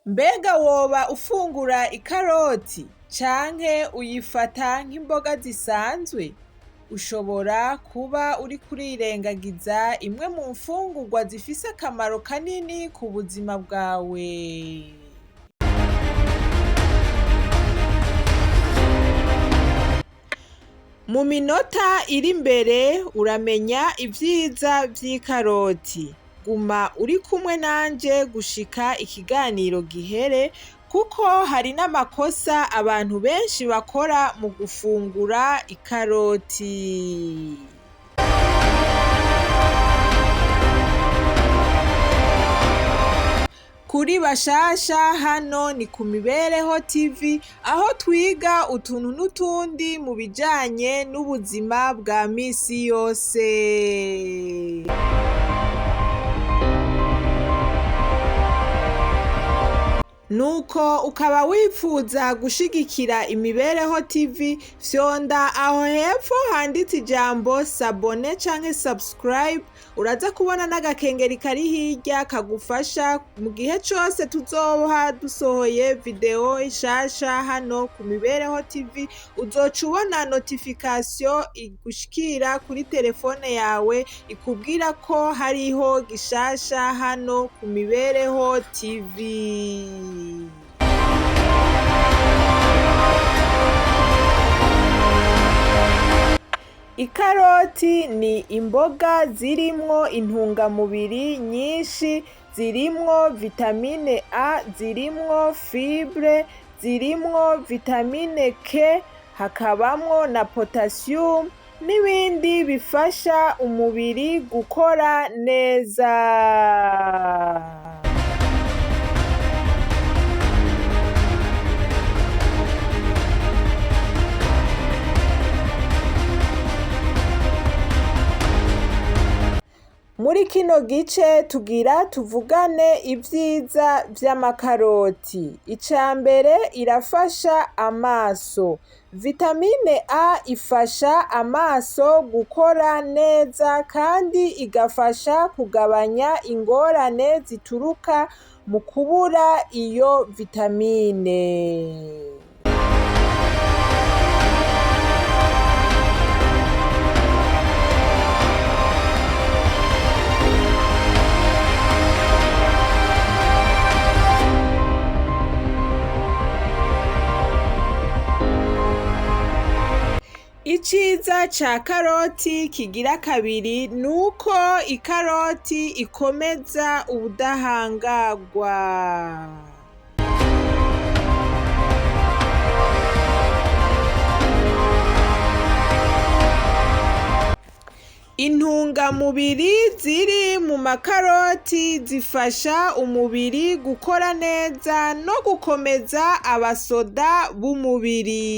Mbega woba ufungura ikaroti canke uyifata nk'imboga zisanzwe? Ushobora kuba uriko urirengagiza imwe mu mfungurwa zifise akamaro kanini ku buzima bwawe. Mu minota iri imbere uramenya ivyiza vy'ikaroti. Guma uri kumwe nanje gushika ikiganiro gihere, kuko hari n'amakosa abantu benshi bakora mu gufungura ikaroti. Kuri bashasha, hano ni ku Mibereho TV, aho twiga utuntu n'utundi mu bijanye n'ubuzima bwa misi yose. Nuko ukaba wifuza gushigikira Imibereho TV, fyonda aho hepfo handitse ijambo sabone canke subscribe, uraza kubona n'agakengeri kari hirya kagufasha mu gihe cose tuzoba dusohoye video nshasha hano ku Mibereho TV, uzoca ubona notification igushikira kuri telefone yawe ikubwira ko hariho gishasha hano ku Mibereho TV. Ikaroti ni imboga zirimwo intungamubiri nyinshi, zirimwo vitamine A, zirimwo fibre, zirimwo vitamine K, hakabamwo na potassium n'ibindi bifasha umubiri gukora neza. Muri kino gice tugira tuvugane ivyiza vy'amakaroti. Ica mbere, irafasha amaso. Vitamine A ifasha amaso gukora neza kandi igafasha kugabanya ingorane zituruka mu kubura iyo vitamine. Iciza ca karoti kigira kabiri nuko ikaroti ikomeza ubudahangarwa. Intungamubiri ziri mu makaroti zifasha umubiri gukora neza no gukomeza abasoda b'umubiri.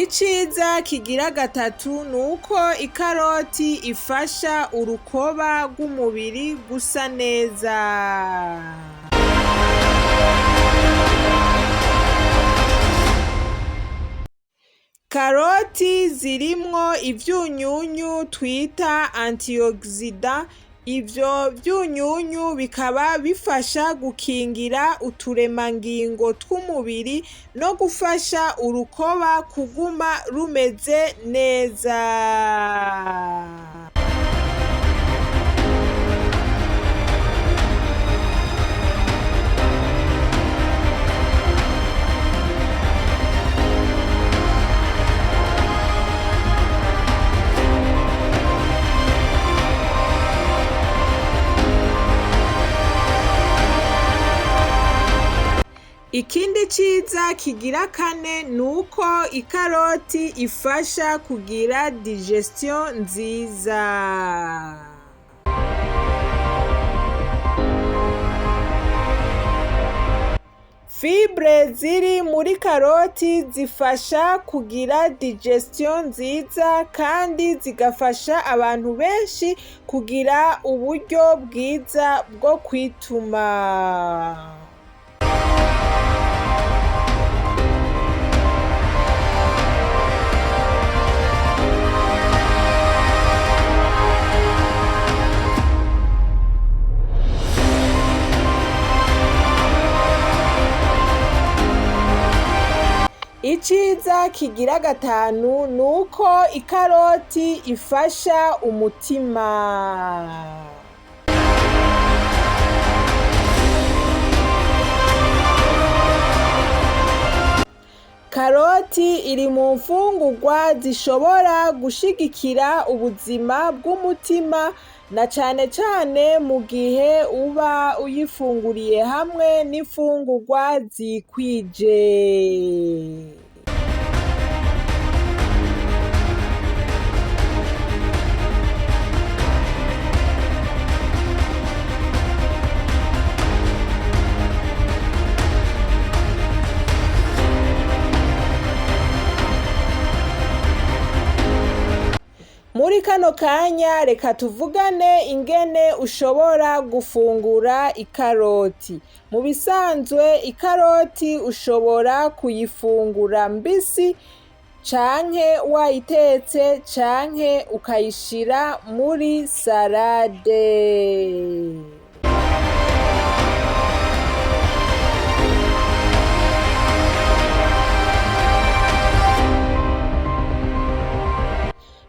Iciza kigira gatatu nuko ikaroti ifasha urukoba rw'umubiri gusa neza. Karoti zirimwo ivyunyunyu twita antioxidant. Ivyo vyunyunyu bikaba bifasha gukingira uturemangingo tw'umubiri no gufasha urukoba kuguma rumeze neza. Ikindi ciza kigira kane nuko ikaroti ifasha kugira digestion nziza. Fibre fibre ziri muri karoti zifasha kugira digestion nziza kandi zigafasha abantu benshi kugira uburyo bwiza bwo kwituma. Iciza kigira gatanu nuko ikaroti ifasha umutima. Karoti iri mu mfungurwa zishobora gushigikira ubuzima bw'umutima na cane cane mu gihe uba uyifunguriye hamwe n'imfungurwa zikwije. Muri kano kanya reka tuvugane ingene ushobora gufungura ikaroti. Mu bisanzwe ikaroti ushobora kuyifungura mbisi canke wayitetse canke ukayishira muri salade.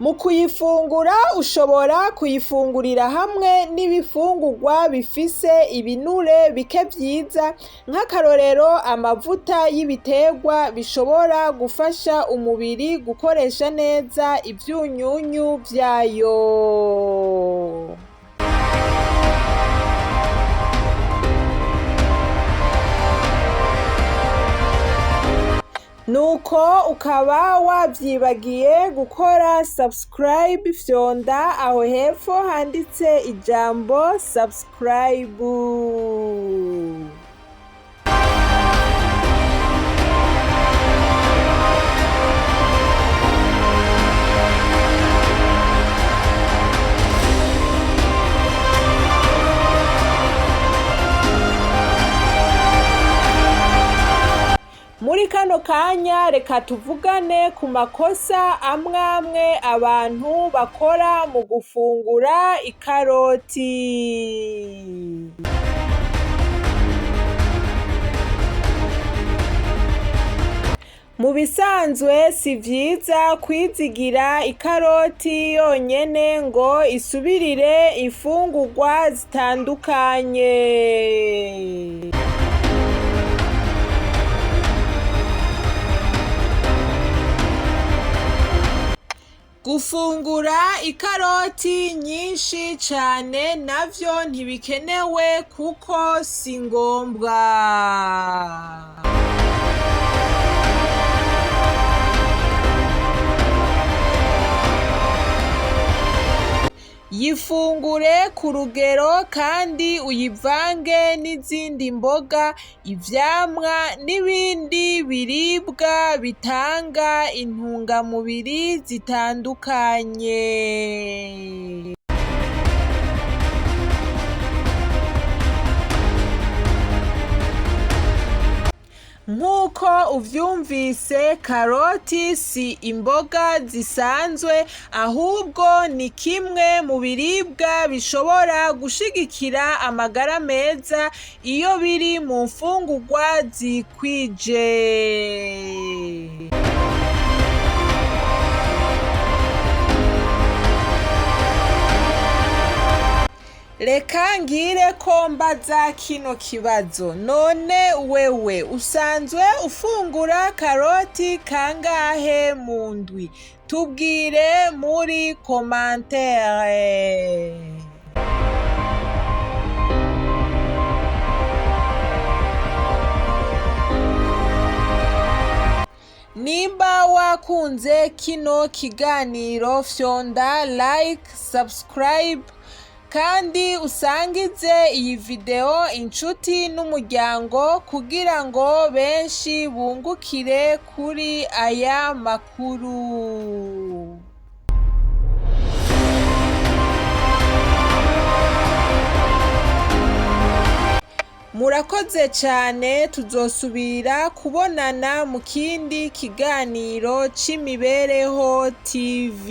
Mu kuyifungura ushobora kuyifungurira hamwe n'ibifungurwa bifise ibinure bike vyiza nk'akarorero amavuta y'ibiterwa bishobora gufasha umubiri gukoresha neza ivyunyunyu vyayo. Nuko ukaba wavyibagiye gukora subscribe, fyonda aho hepfo handitse ijambo subscribe. Muri kano kanya reka tuvugane ku makosa amwe abantu bakora mu gufungura ikaroti. Mu bisanzwe si vyiza kwizigira ikaroti yonyene ngo isubirire imfungurwa zitandukanye. Gufungura ikaroti nyinshi cane navyo ntibikenewe kuko si ngombwa. Yifungure ku rugero kandi uyivange n'izindi mboga, ivyamwa n'ibindi biribwa bitanga intungamubiri zitandukanye. Nk'uko uvyumvise, karoti si imboga zisanzwe ahubwo ni kimwe mu biribwa bishobora gushigikira amagara meza iyo biri mu mfungurwa zikwije. Reka ngire ko mbaza kino kibazo, none wewe usanzwe ufungura karoti kangahe mu ndwi? Tubwire muri commentaire. Nimba wakunze kino kiganiro, fyonda like, subscribe kandi usangize iyi video inshuti n'umuryango kugira ngo benshi bungukire kuri aya makuru. Murakoze cyane, tuzosubira kubonana mu kindi kiganiro c'Imibereho TV.